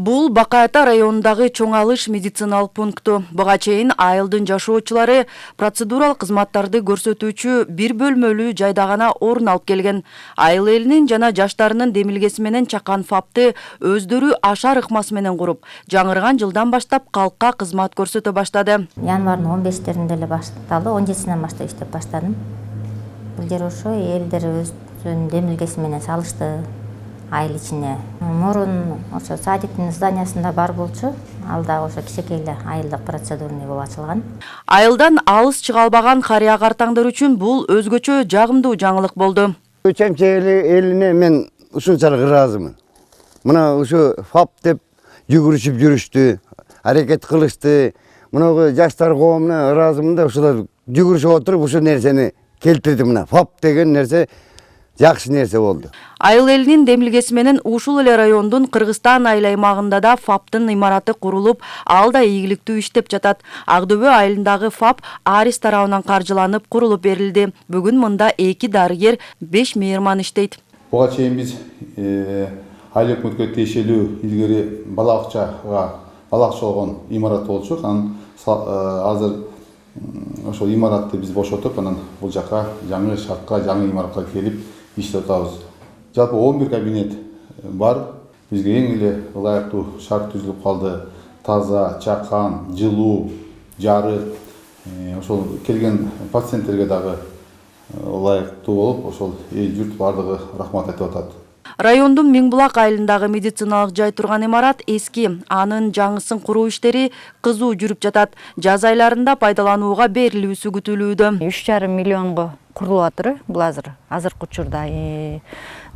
Бул Бакай Ата районундагы чоң алыш медициналык пункту. Буга чейин айылдын жашоочулары процедуралык кызматтарды көрсөтүүчү бир бөлмөлүү жайда гана орун алып келген. Айыл элинин жана жаштарынын демилгеси менен чаккан ФАПты өздөрү ашар ыкмасы менен куруп, жаңырган жылдан баштап калкка кызмат көрсөтө баштады. Январдын 15-теринде эле башталды, 17-синен баштап иштеп баштадым. Бул жер ошо элдер өзүнүн демилгеси менен салышты. Айыл ичине. Мурун ошо садиктин зданиясында бар болчу. Ал да ошо кичинекей эле айылдык процедурный болуп ачылган. Айылдан алыс чыга албаган карыя картаңдар үчүн бул өзгөчө жагымдуу жаңылык болду. Чемчек элине мен ушунчалык ыраазымын. Мына ушу ФАП деп жүгүрүшүп жүрүштү, аракет кылышты. Мына жаштар коомуна ыраазымын да ушулар жүгүрүшүп отуруп ушу нерсени келтирди. Мына ФАП деген нерсе жакшы нерсе болду. Айыл элинин демилгеси менен ушул эле райондун Кыргызстан айыл аймагында да ФАПтын имараты курулуп, ал да ийгиликтүү иштеп жатат. Ак-Дөбө айылындагы ФАП Арис тарабынан каржыланып курулуп берилди. Бүгүн мында 2 дарыгер, 5 мейирман иштейт. Буга чейин биз айыл өкмөткө тиешелүү илгери бала бакча болгон имарат болчу. Азыр ошол имаратты биз бошотуп, анан бул жака жаңы шартка, жаңы имаратка келип иштеп атабыз. Жалпы 11 кабинет бар. Бизге эң эле ылайыктуу шарт түзүлүп калды. Таза, чакан, жылуу, жарык, ошол келген пациенттерге дагы ылайыктуу болуп, ошол эл журт бардыгы рахмат айтып атат. Райондун Миңбулак айылындагы медициналык жай турган имарат эски, анын жаңысын куруу иштери кызуу жүрүп жатат. Жаз айларында пайдаланууга берилүүсү күтүлүүдө. 3,5 миллионго курулуп атыр бул азыркы учурда.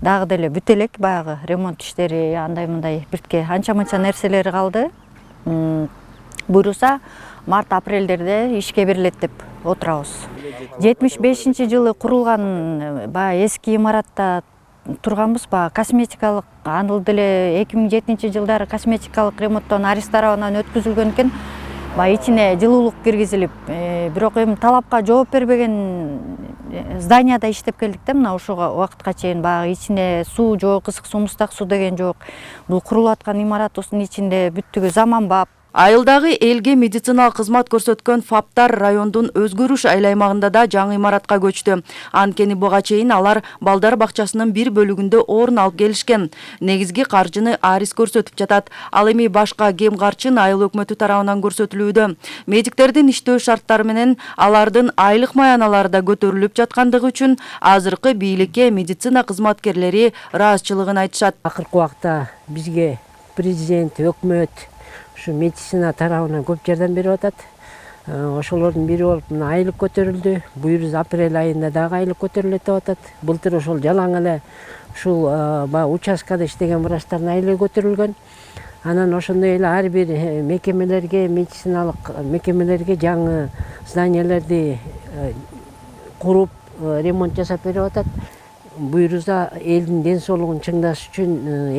Дагы деле бүт элек баягы ремонт иштери, андай-мындай биртке анча-мынча нерселери калды. Буйруса март-апрелдерде ишке берилет деп отурабыз. 75-жылы курулган баягы эски имаратта турганбыз, косметикалык, аны деле 2007 жылдары косметикалык ремонттон Арис тарабынан өткүзүлгөн экен. Ичине жылуулук киргизилип, бирок эми талапка жооп бербеген зданияда иштеп келдик да, мына ушуга убакытка чейин баягы ичине суу жок, ысык суу, муздак суу деген жок. Бул курулуп аткан имараттын ичинде бүттүгү заманбап. Айылдагы элге медициналык кызмат көрсөткөн ФАПтар райондун Өзгөрүш айыл аймагында да жаңы имаратка көчтү. Анткени буга чейин алар балдар бакчасынын бир бөлүгүндө орун алып келишкен. Негизги каржыны Арис көрсөтүп жатат. Ал эми башка кем карчын айыл өкмөтү тарабынан көрсөтүлүүдө. Медиктердин иштөө шарттары менен алардын айлык маяналары да көтөрүлүп жаткандыгы үчүн азыркы бийликке медицина кызматкерлери ыраазычылыгын айтышат. Акыркы убакта бизге президент, өкмөт ушу медицина тарабынан көп жардам берип атат. Ошолордун бири болуп мына айлык көтөрүлдү. Буйруз апрель айында дагы айлык көтөрүлөт деп атат. Былтыр ошол жалаң эле ушул участкада иштеген врачтардын айлыгы көтөрүлгөн. Анан ошондой эле ар бир мекемелерге, медициналык мекемелерге жаңы зданияларды куруп, ремонт жасап берип атат. Буйруза элдин ден соолугун чыңдаш үчүн,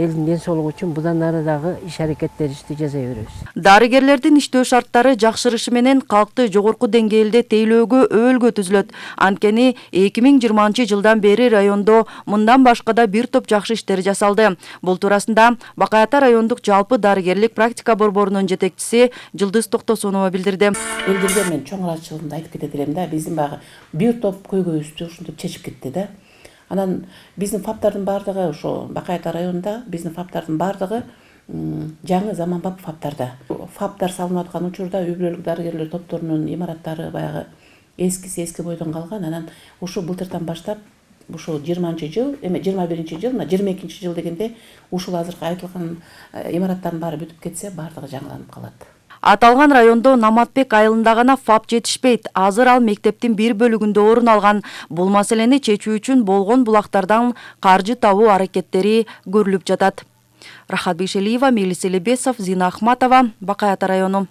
элдин ден соолугу үчүн будан ары дагы иш аракеттерибизди жасай беребиз. Дарыгерлердин иштөө шарттары жакшырышы менен калкты жогорку деңгээлде тейлөөгө өбөлгө түзүлөт. Анткени 2020 жылдан бери райондо мындан башка да бир топ жакшы иштер жасалды. Бул туурасында Бакай Ата райондук жалпы дарыгерлик практика борборунун жетекчиси Жылдыз Токтосунова билдирди. Элдерге мен чоң ачылымда айтып кетет элем да, биздин баягы бир топ көйгөйүбүздү ушинтип чечип кетти да. Анан биздин ФАПтардын бардыгы ошо Бакай Ата районунда биздин ФАПтардын бардыгы жаңы заманбап ФАПтарда. ФАПтар салынып аткан учурда үй бүлөлүк дарыгерлер топторунун имараттары баягы эски бойдон калган. Анан ушу былтырдан баштап ушул 20-жыл, 21-жыл, 22-жыл дегенде ушул азыркы айтылган имараттардын баары бүтүп кетсе, бардыгы жаңыланып калат. Аталган райондо Наматбек айылында гана ФАП жетишпейт. Азыр ал мектептин бир бөлүгүндө орун алган. Бул маселени чечүү үчүн болгон булактардан каржы табуу аракеттери көрүлүп жатат. Рахат Бейшелиева, Мелис Элебесов, Зина Ахматова, Бакай Ата району.